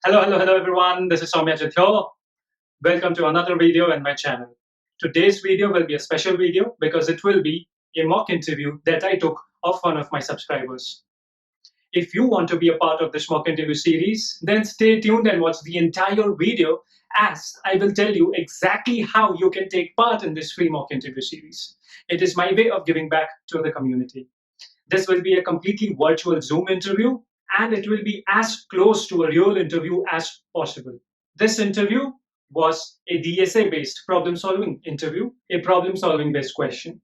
Hello everyone. This is Soumya Jithyo. Welcome to another video in my channel. Today's video will be a special video because it will be a mock interview that I took of one of my subscribers. If you want to be a part of this mock interview series, then stay tuned and watch the entire video as I will tell you exactly how you can take part in this free mock interview series. It is my way of giving back to the community. This will be a completely virtual Zoom interview and it will be as close to a real interview as possible. This interview was a DSA based problem solving interview, a problem solving based question.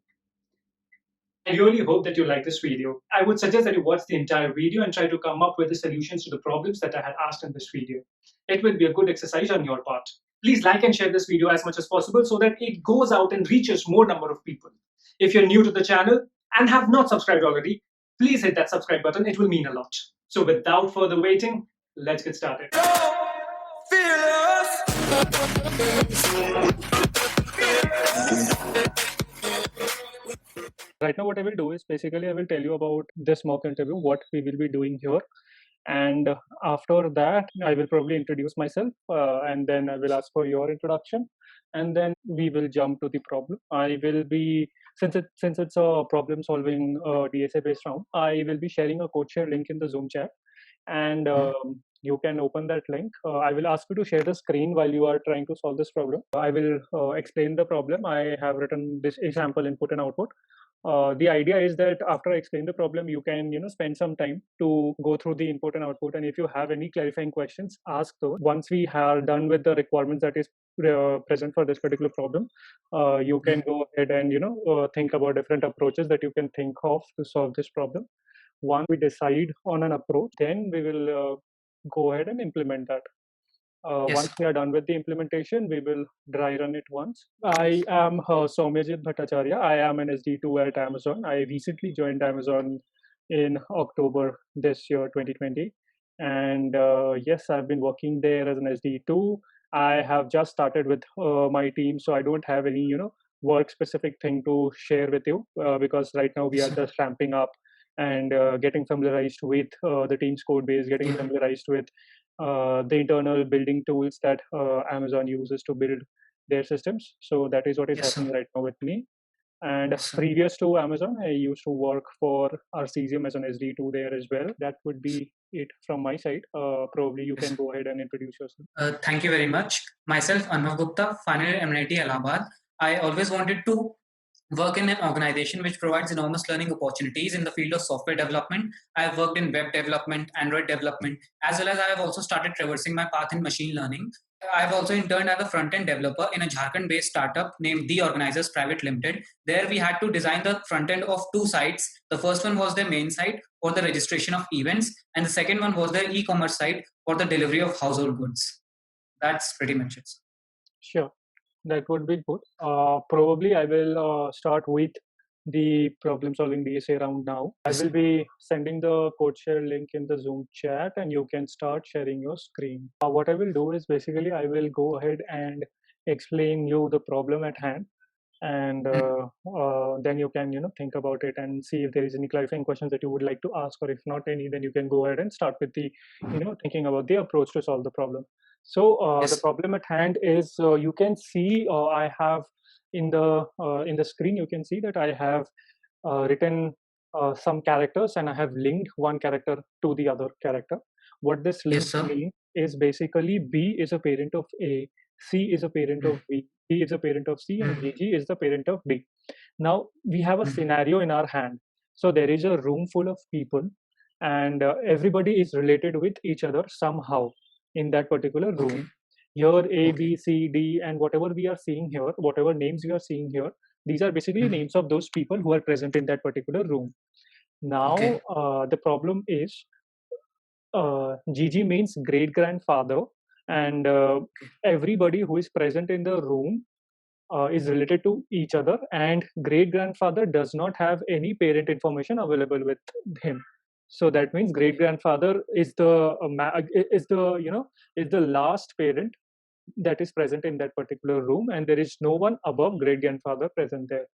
I really hope that you like this video. I would suggest that you watch the entire video and try to come up with the solutions to the problems that I had asked in this video. It will be a good exercise on your part. Please like and share this video as much as possible so that it goes out and reaches more number of people. If you're new to the channel and have not subscribed already, please hit that subscribe button. It will mean a lot. So without further waiting, let's get started. Right now, what I will do is basically I will tell you about this mock interview, what we will be doing here. And after that, I will probably introduce myself and then I will ask for your introduction. And then we will jump to the problem. I will be, since it's a problem solving DSA based round, I will be sharing a code share link in the Zoom chat. And you can open that link. I will ask you to share the screen while you are trying to solve this problem. I will explain the problem. I have written this example input and output. The idea is that after I explain the problem, you can spend some time to go through the input and output. And if you have any clarifying questions, ask those. Once we are done with the requirements that is present for this particular problem, you can go ahead and think about different approaches that you can think of to solve this problem. Once we decide on an approach, then we will go ahead and implement that. Once we are done with the implementation, we will dry run it once. I am Soumyajit Bhattacharya. I am an SD2 at Amazon. I recently joined Amazon in October this year, 2020. And yes, I've been working there as an SD2. I have just started with my team, so I don't have any, work specific thing to share with you because right now we are just ramping up and getting familiarized with the team's code base, getting familiarized with the internal building tools that Amazon uses to build their systems. So that is what is happening right now with me. And previous to Amazon, I used to work for Arcesium as an SD2 there as well. That would be it from my side. Probably you can go ahead and introduce yourself. Thank you very much. Myself, Arnav Gupta, final year MNIT Allahabad. I always wanted to work in an organization which provides enormous learning opportunities in the field of software development. I have worked in web development, Android development, as well as I have also started traversing my path in machine learning. I have also interned as a front-end developer in a Jharkhand-based startup named The Organizers Private Limited. There we had to design the front-end of two sites. The first one was their main site for the registration of events, and the second one was their e-commerce site for the delivery of household goods. That's pretty much it. Sure. That would be good. Probably I will start with the problem solving DSA round now. I will be sending the code share link in the Zoom chat and you can start sharing your screen. What I will do is basically I will go ahead and explain you the problem at hand and then you can think about it and see if there is any clarifying questions that you would like to ask, or if not any, then you can go ahead and start with the thinking about the approach to solve the problem. So the problem at hand is you can see I have in the screen you can see that I have written some characters and I have linked one character to the other character. What this link means is basically B is a parent of A, C is a parent of B, B is a parent of C, and GG is the parent of D. Now we have a scenario in our hand. So there is a room full of people and everybody is related with each other somehow in that particular room. Here A, B, C, D, and whatever we are seeing here, whatever names we are seeing here, these are basically names of those people who are present in that particular room. Now the problem is GG means great grandfather, and everybody who is present in the room is related to each other, and great grandfather does not have any parent information available with him. So that means great grandfather is the is the last parent that is present in that particular room, and there is no one above great grandfather present there.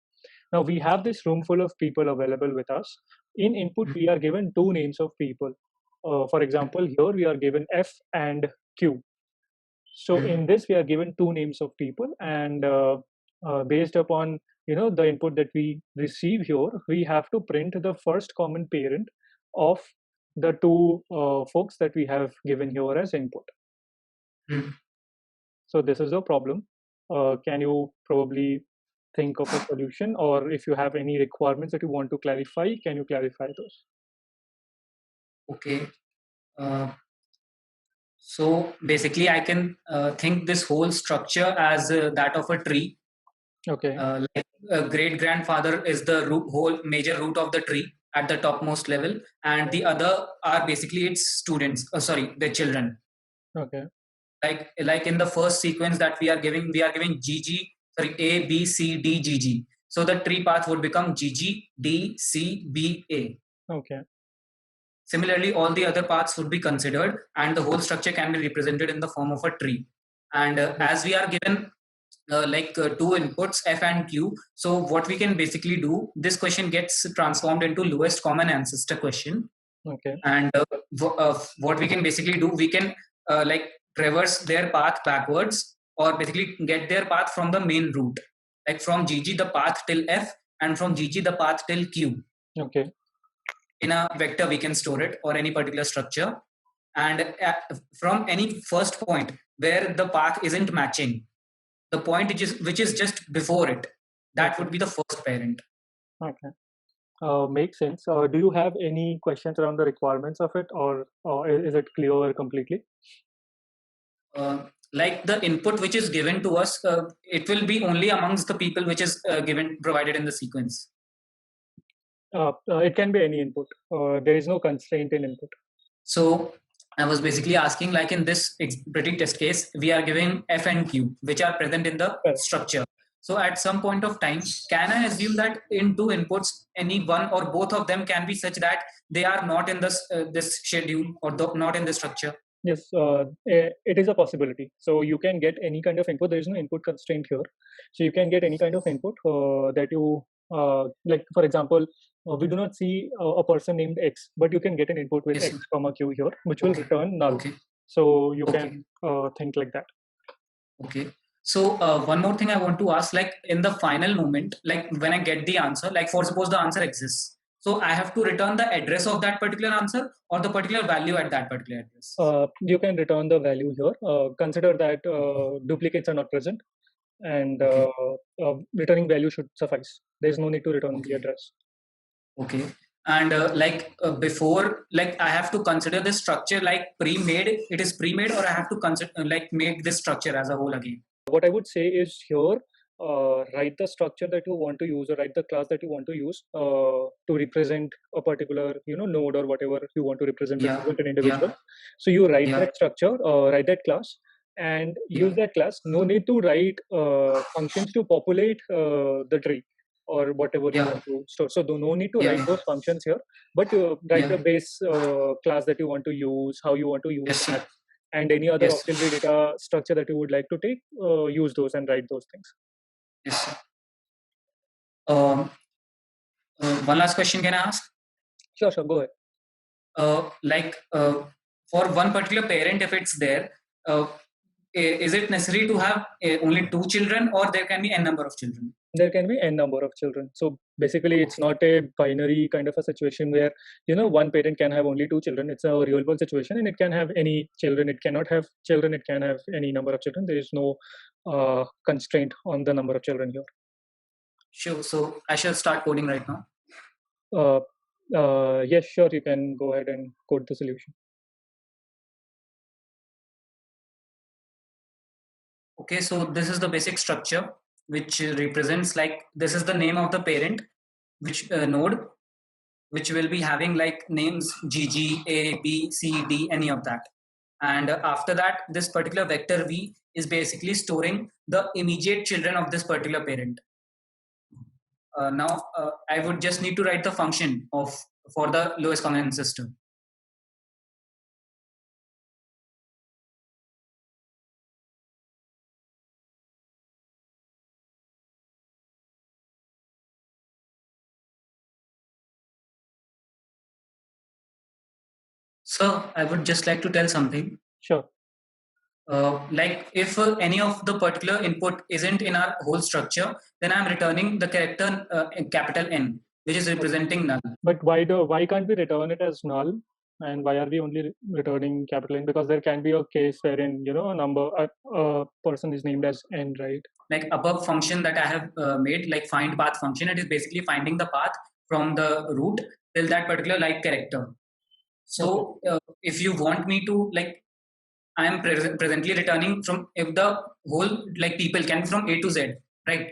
Now we have this room full of people available with us. In input we are given two names of people. For example, here we are given F and Q. So Mhm. in this, we are given two names of people, and based upon the input that we receive here, we have to print the first common parent of the two folks that we have given here as input. Mhm. So this is a problem. Can you probably think of a solution, or if you have any requirements that you want to clarify, can you clarify those? Okay. Uh, so basically, I can think this whole structure as that of a tree. Okay. Like a great grandfather is the whole major root of the tree at the topmost level, and the other are basically its students. Sorry, the children. Okay. Like in the first sequence that we are giving GG, sorry, A B C D G G. So the tree path would become GG D C B A. Okay. Similarly, all the other paths would be considered, and the whole structure can be represented in the form of a tree. And as we are given two inputs F and Q, so what we can basically do, this question gets transformed into lowest common ancestor question. Okay. And what we can basically do, we can like traverse their path backwards, or basically get their path from the main route, like from GG the path till F, and from GG the path till Q. Okay. In a vector we can store it, or any particular structure. And from any first point where the path isn't matching the point which is just before it, that Okay. would be the first parent. Okay. Makes sense. Do you have any questions around the requirements of it, or is it clear completely? Like the input which is given to us, it will be only amongst the people which is given provided in the sequence. It can be any input. There is no constraint in input. So I was basically asking, like in this pretty test case, we are giving F and Q, which are present in the Correct. structure. So at some point of time, can I assume that in two inputs, any one or both of them can be such that they are not in this schedule, or not in the structure? Yes, it is a possibility. So you can get any kind of input. There is no input constraint here. So you can get any kind of input that you like. For example, we do not see a person named X, but you can get an input with Yes, X sir. comma Q here, which will Okay. return null. Okay. So you Okay. can think like that. Okay. So one more thing I want to ask, like in the final moment, like when I get the answer, like for suppose the answer exists, so I have to return the address of that particular answer, or the particular value at that particular address. You can return the value here. Consider that duplicates are not present, and Okay. returning value should suffice. There is no need to return the Okay. address. Okay. And before, like I have to consider this structure like pre-made. It is pre-made, or I have to consider like make this structure as a whole again. What I would say is here, write the structure that you want to use, or write the class that you want to use to represent a particular node, or whatever you want to Yeah. represent an individual. Yeah. So you write Yeah. that structure, write that class, and Yeah. use that class. No need to write functions to populate the tree or whatever you Yeah. want to store. So no need to write Yeah. those functions here, but write Yeah. the base class that you want to use, how you want to use Yes, that, sir. and any other Yes. auxiliary data structure that you would like to take, use those and write those things. Yes, sir. Um, one last question can I ask? Sure, sure, go ahead. Like for one particular parent, if it's there, uh, is it necessary to have only two children, or there can be n number of children? There can be n number of children. So basically, it's Okay. not a binary kind of a situation where one parent can have only two children. It's a real world situation, and it can have any children. It cannot have children. It can have any number of children. There is no constraint on the number of children here. Sure. So I shall start coding right now. Uh, yes, sure. You can go ahead and code the solution. Okay. So this is the basic structure, which represents, like, this is the name of the parent, which node, which will be having like names GG, A, B, C, D, any of that. And after that, this particular vector V is basically storing the immediate children of this particular parent. Now I would just need to write the function of for the lowest common ancestor. So I would just like to tell something. Sure. Like if any of the particular input isn't in our whole structure, then I'm returning the character in capital N, which is representing null. But why can't we return it as null? And why are we only returning capital N? Because there can be a case wherein a person is named as n, right? Like above function that I have made, like find path function, it is basically finding the path from the root till that particular like character. So if you want me to like, I am presently returning from if the whole like people can be from A to Z, right?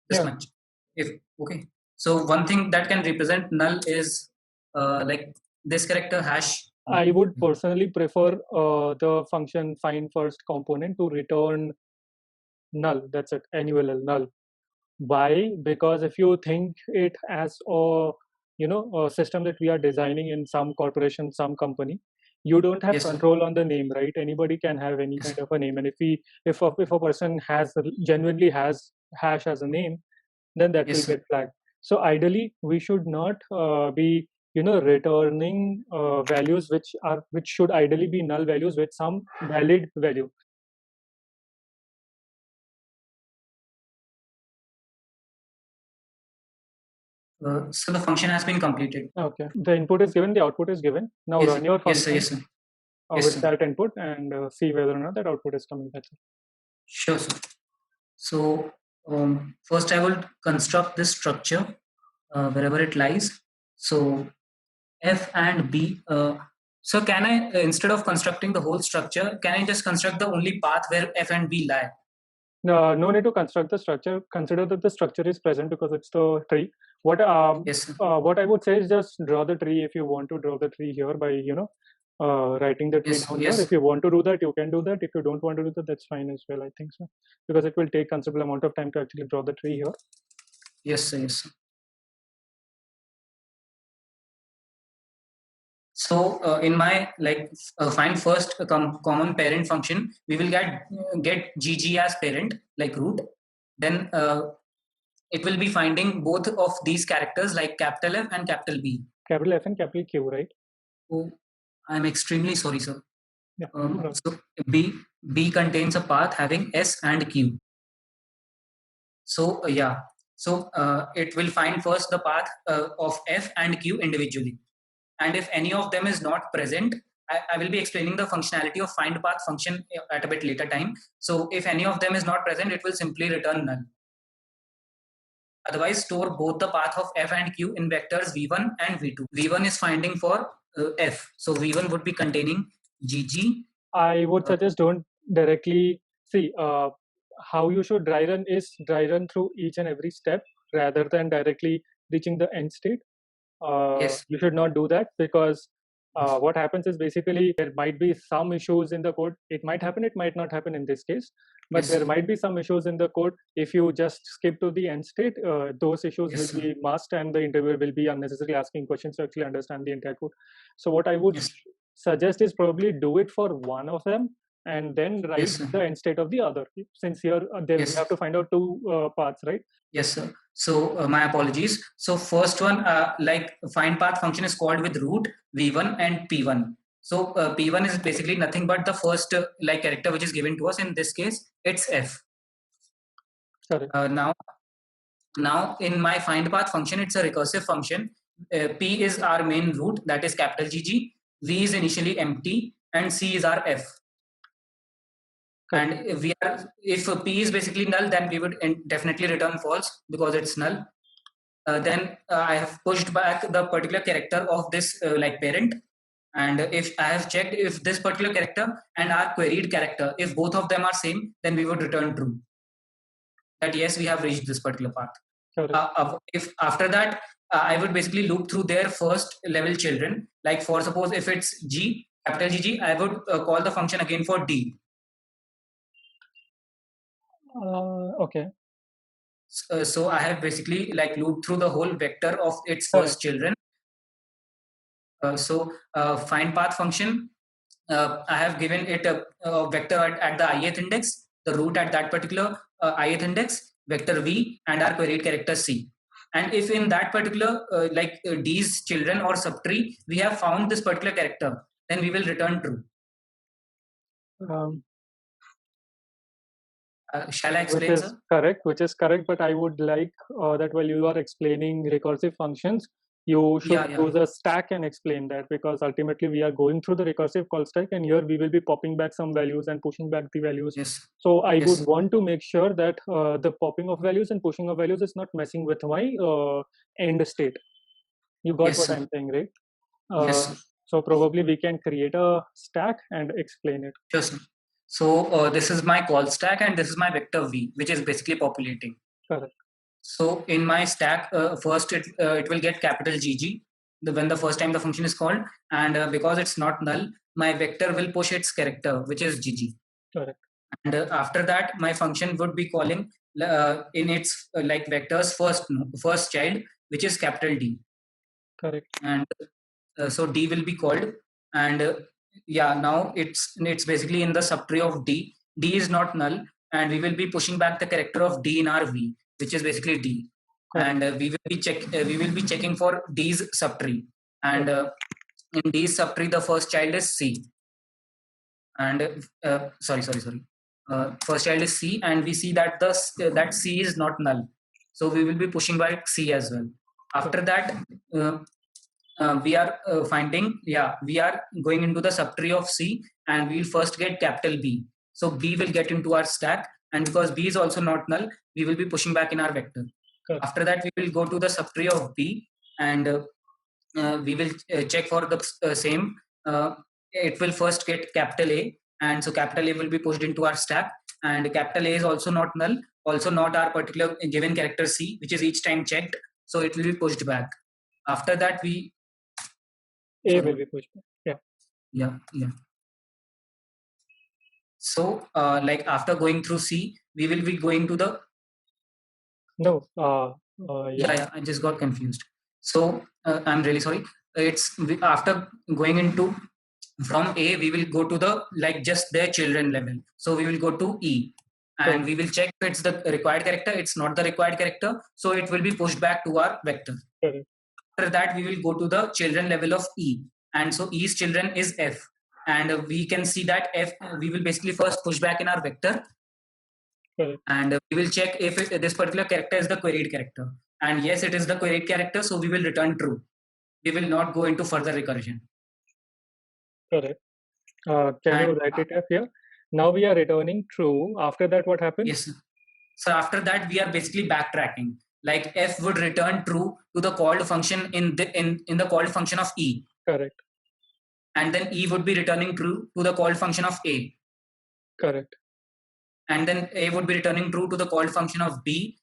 This Yeah. much. If okay. So one thing that can represent null is like this character hash. I would personally prefer the function find first component to return null. That's it, null, null. Why? Because if you think it as a system that we are designing in some corporation, some company, you don't have Yes, sir. control on the name, right? Anybody can have any Yes. kind of a name, and if a person genuinely has hash as a name, then that Yes, will sir. get flagged. So ideally, we should not be returning values which should ideally be null values with some valid value. So the function has been completed. Okay, the input is given, the output is given. Now Yes, run your yes, sir. function Yes, sir. Yes, with sir. that input and see whether or not that output is coming back. Sure, sir. So first I will construct this structure wherever it lies. So F and B. So can I, instead of constructing the whole structure, can I just construct the only path where F and B lie? No need to construct the structure. Consider that the structure is present because it's the tree. What Yes, sir. what I would say is just draw the tree if you want to draw the tree here by writing the tree Yes, down yes, here. If you want to do that, you can do that. If you don't want to do that, that's fine as well. I think so, because it will take considerable amount of time to actually draw the tree here. yes, sir. Yes, sir. So in my like find first common parent function, we will get GG as parent like root. Then it will be finding both of these characters like capital F and capital B. Capital F and capital Q, right? Oh, I'm extremely sorry, sir. Yeah. So B contains a path having S and Q. So yeah, so it will find first the path of F and Q individually. And if any of them is not present, I will be explaining the functionality of find path function at a bit later time. So if any of them is not present, it will simply return null. Otherwise, store both the path of F and Q in vectors v1 and v2. v1 is finding for F. So v1 would be containing GG. I would suggest don't directly see how you should dry run is dry run through each and every step rather than directly reaching the end state. Yes. You should not do that because what happens is basically there might be some issues in the code. It might happen, it might not happen in this case, but Yes. there might be some issues in the code. If you just skip to the end state, those issues Yes, will be masked and the interviewer will be unnecessarily asking questions to actually understand the entire code. So what I would Yes. suggest is probably do it for one of them and then write Yes, sir. the end state of the other. Since here we Yes. have to find out two paths, right? Yes, sir. So my apologies. So first one, like find path function is called with root v1 and p1. So p1 is basically nothing but the first like character which is given to us. In this case, it's f. Correct. Now in my find path function, it's a recursive function. P is our main root, that is capital GG. V is initially empty, and C is our f. And if P is basically null, then we would definitely return false because it's null. Then I have pushed back the particular character of this like parent, and if I have checked if this particular character and our queried character, if both of them are same, then we would return true. That yes, we have reached this particular path. If after that, I would basically loop through their first level children. Like for suppose if it's G, capital GG, I would call the function again for D. Okay. So I have basically like looped through the whole vector of its first children. So find path function, I have given it a vector at the ith index, the root at that particular ith index, vector v, and our queried character c. And if in that particular D's children or subtree we have found this particular character, then we will return true. Um, Shall I which explain, is sir? correct, but I would like that while you are explaining recursive functions, you should Yeah, yeah. use a stack and explain that, because ultimately we are going through the recursive call stack, and here we will be popping back some values and pushing back the values. Yes, So I would yes, want to make sure that the popping of values and pushing of values is not messing with my end state. You got yes, what sir. I'm saying, right? Yes, Uh, sir. so probably we can create a stack and explain it. Sure, sir. So this is my call stack and this is my vector v, which is basically populating. Correct. So in my stack, first it will get capital GG when the first time the function is called, and because it's not null, my vector will push its character, which is GG. Correct. And after that, my function would be calling in its like vectors first child, which is capital D, Correct. and so D will be called, and yeah, now it's basically in the subtree of D. D is not null, and we will be pushing back the character of D in our V, which is basically D, Correct. and we will be checking for D's subtree, and in D's subtree the first child is C, and sorry. First child is C, and we see that that C is not null, so we will be pushing back C as well. After that, uh, we are we are going into the subtree of C, and we will first get capital B. So B will get into our stack, and because B is also not null, we will be pushing back in our vector. Correct. After that, we will go to the subtree of B, and we will check for the same. It will first get capital A, and so capital A will be pushed into our stack, and capital A is also not null, also not our particular given character C, which is each time checked, so it will be pushed back. After that, we A sorry, will be pushed back. Yeah. yeah. So like after going through C, we will be going to the No. Yeah. yeah. I just got confused. So I'm really sorry. After going into from A, we will go to the like just their children level. So we will go to E, and Correct. we will check if it's the required character. It's not the required character, so it will be pushed back to our vector. Correct. After that, we will go to the children level of E, and so E's children is F, and we can see that F. We will basically first push back in our vector, Correct. and we will check if this particular character is the queried character, and yes, it is the queried character, so we will return true. We will not go into further recursion. Correct. Can And you write it up here? Now we are returning true. After that, what happens? yes, so after that we are basically backtracking. Like F would return true to the called function in the called function of E, Correct. and then E would be returning true to the called function of A, Correct. and then A would be returning true to the called function of B.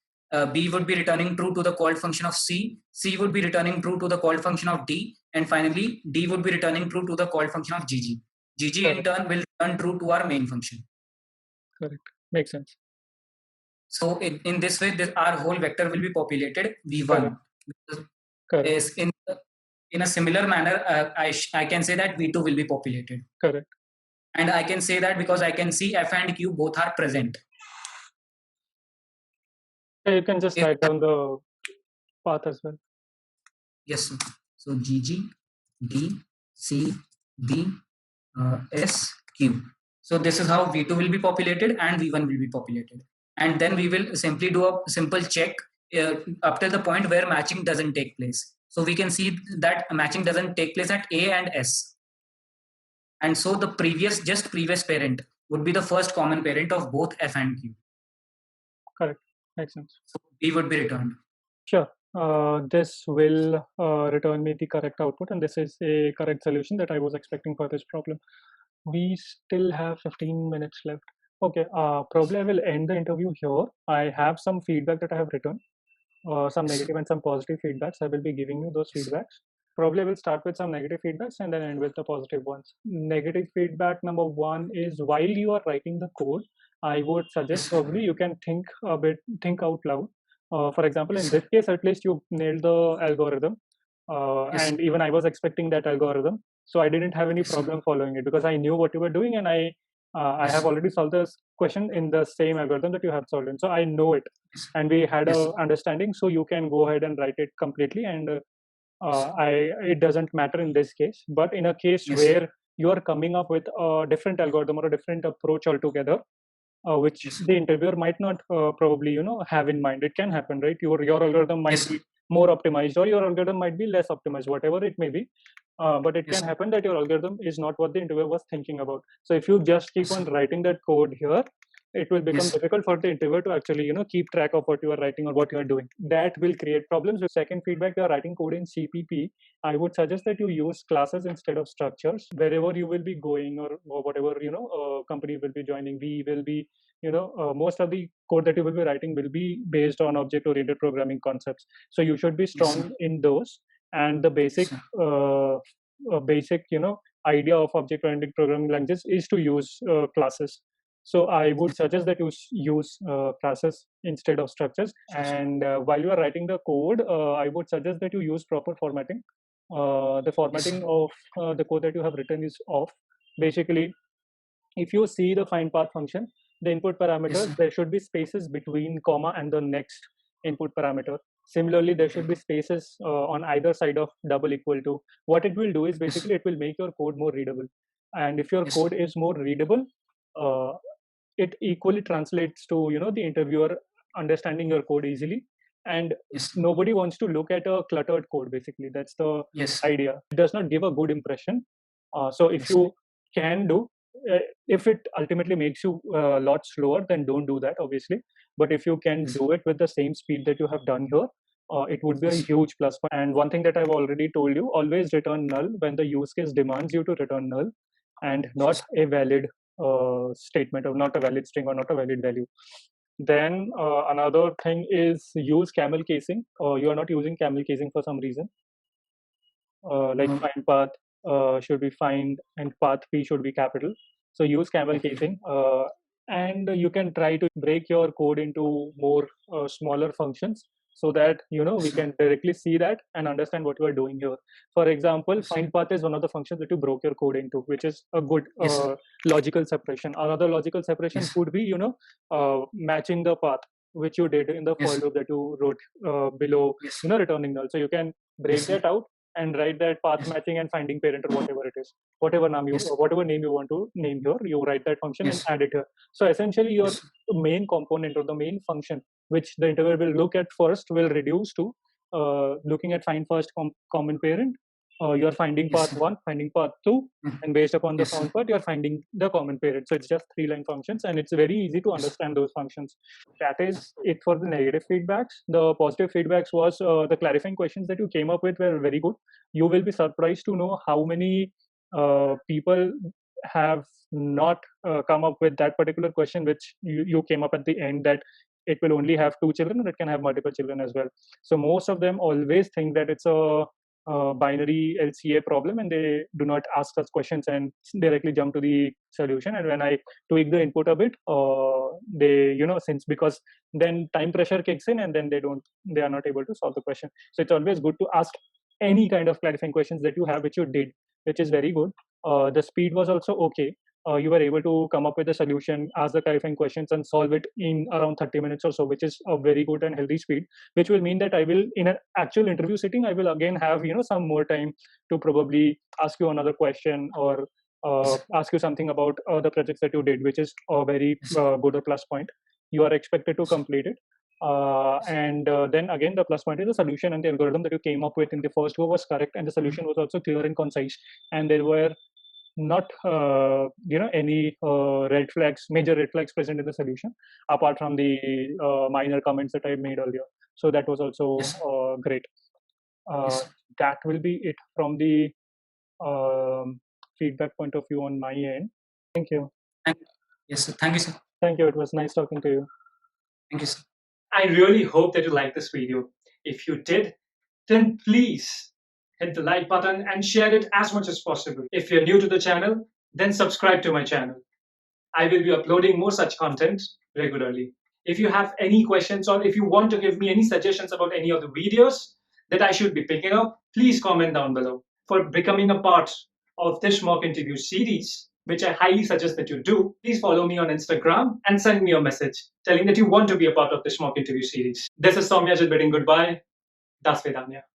B would be returning true to the called function of C. C would be returning true to the called function of D. And finally, D would be returning true to the called function of GG. GG in Correct. turn will return true to our main function. Correct. Makes sense. So in this way, our whole vector will be populated V1. Correct. Is in a similar manner, I can say that V2 will be populated. Correct. And I can say that because I can see F and Q both are present. Yeah, you can just If write down the path as well. yes, sir. So GG, D, C, B, S, Q. So this is how V2 will be populated and V1 will be populated. And then we will simply do a simple check up till the point where matching doesn't take place. So we can see that matching doesn't take place at A and S. And so the previous parent would be the first common parent of both F and Q. Correct. Makes sense. So B would be returned. Sure. This will return me the correct output, and this is a correct solution that I was expecting for this problem. We still have 15 minutes left. Okay, probably I will end the interview here. I have some feedback that I have written, some negative and some positive feedbacks. I will be giving you those feedbacks. Probably I will start with some negative feedbacks and then end with the positive ones. Negative feedback number one is, while you are writing the code, I would suggest probably you can think out loud. For example, in this case, at least you nailed the algorithm, Yes. and even I was expecting that algorithm, so I didn't have any Yes. problem following it because I knew what you were doing, and I have already solved this question in the same algorithm that you have solved in. So I know it, and we had Yes. a understanding. So you can go ahead and write it completely, and it doesn't matter in this case. But in a case Yes. where you are coming up with a different algorithm or a different approach altogether, which Yes. the interviewer might not probably have in mind. It can happen, right? Your algorithm might Yes. be more optimized, or your algorithm might be less optimized, whatever it may be. But it Yes. can happen that your algorithm is not what the interviewer was thinking about. So if you just keep Yes. on writing that code here, it will become Yes. difficult for the interviewer to actually keep track of what you are writing or what you are doing. That will create problems. With second feedback, you are writing code in CPP, I would suggest that you use classes instead of structures. Wherever you will be going, or whatever company will be joining, we will be most of the code that you will be writing will be based on object oriented programming concepts. So you should be Yes, sir. strong in those. And the Yes, basic sir. basic idea of object oriented programming languages is to use classes. So I would suggest that you use classes instead of structures. And while you are writing the code, I would suggest that you use proper formatting. The Yes, sir. formatting of the code that you have written is off. Basically, if you see the find path function, the input Yes, parameters, sir. there should be spaces between comma and the next input parameter. Similarly, there should be spaces on either side of double equal to. What it will do is Yes, sir. basically it will make your code more readable. And if your Yes, sir. code is more readable, uh, it equally translates to the interviewer understanding your code easily. And Yes, sir. nobody wants to look at a cluttered code. Basically, that's the Yes, sir. idea. It does not give a good impression. So if Yes, sir. you can do, if it ultimately makes you a lot slower, then don't do that, obviously. But if you can Yes, do it with the same speed that you have done here, it would be a yes, sir. huge plus point. And one thing that I've already told you: always return null when the use case demands you to return null, and Yes, not sir. a valid statement, or not a valid string, or not a valid value. Then another thing is use camel casing. You are not using camel casing for some reason. Like Uh, find path should be find, and path p should be capital. So use camel okay. casing, and you can try to break your code into more smaller functions, so that Yes, we sir. can directly see that and understand what you are doing here. For example, Yes, sir. find path is one of the functions that you broke your code into, which is a good Yes, sir. logical separation. Another logical separation Yes. could be matching the path which you did in the for Yes, sir. loop that you wrote below Yes, sir. returning null. So you can Yes, break sir. that out and write that path Yes. matching and finding parent, or whatever it is, whatever name you Yes. whatever name you want to name here, you write that function and Yes. add it here. So essentially, your Yes, sir. main component, or the main function which the interviewer will look at first, will reduce to looking at find first common parent. You're finding Yes, path sir. one, finding path two, Mm. and based upon the Yes, sir. found path, you're finding the common parent. So it's just 3-line functions, and it's very easy to Yes. understand those functions. That is it for the negative feedbacks. The positive feedbacks was the clarifying questions that you came up with were very good. You will be surprised to know how many people have not come up with that particular question which you came up at the end, that it will only have 2 children, and it can have multiple children as well. So most of them always think that it's a binary LCA problem, and they do not ask us questions and directly jump to the solution. And when I tweak the input a bit, they since, because then time pressure kicks in, and then they are not able to solve the question. So it's always good to ask any kind of clarifying questions that you have, which you did, which is very good. The speed was also okay. You were able to come up with a solution, ask the clarifying questions, and solve it in around 30 minutes or so, which is a very good and healthy speed. Which will mean that I will, in an actual interview sitting, I will again have some more time to probably ask you another question, or Yes, sir. ask you something about the projects that you did, which is a very Yes, sir. good or plus point. You are expected to Yes, sir. complete it. Yes. And then again, the plus point is the solution and the algorithm that you came up with in the first go was correct, and the Mm. solution was also clear and concise, and there were not any major red flags present in the solution, apart from the minor comments that I made earlier. So that was also Yes, sir. great. Yes, uh, sir. that will be it from the um, feedback point of view on my end. Thank you. Thank Yes, sir. Thank you, sir. Thank you, it was nice talking to you. Thank you, sir. I really hope that you liked this video. If you did, then please hit the like button and share it as much as possible. If you're new to the channel, then subscribe to my channel. I will be uploading more such content regularly. If you have any questions, or if you want to give me any suggestions about any of the videos that I should be picking up, please comment down below. For becoming a part of this mock interview series, which I highly suggest that you do, please follow me on Instagram and send me a message telling that you want to be a part of this mock interview series. This is Soumya bidding goodbye. Das Vedanya.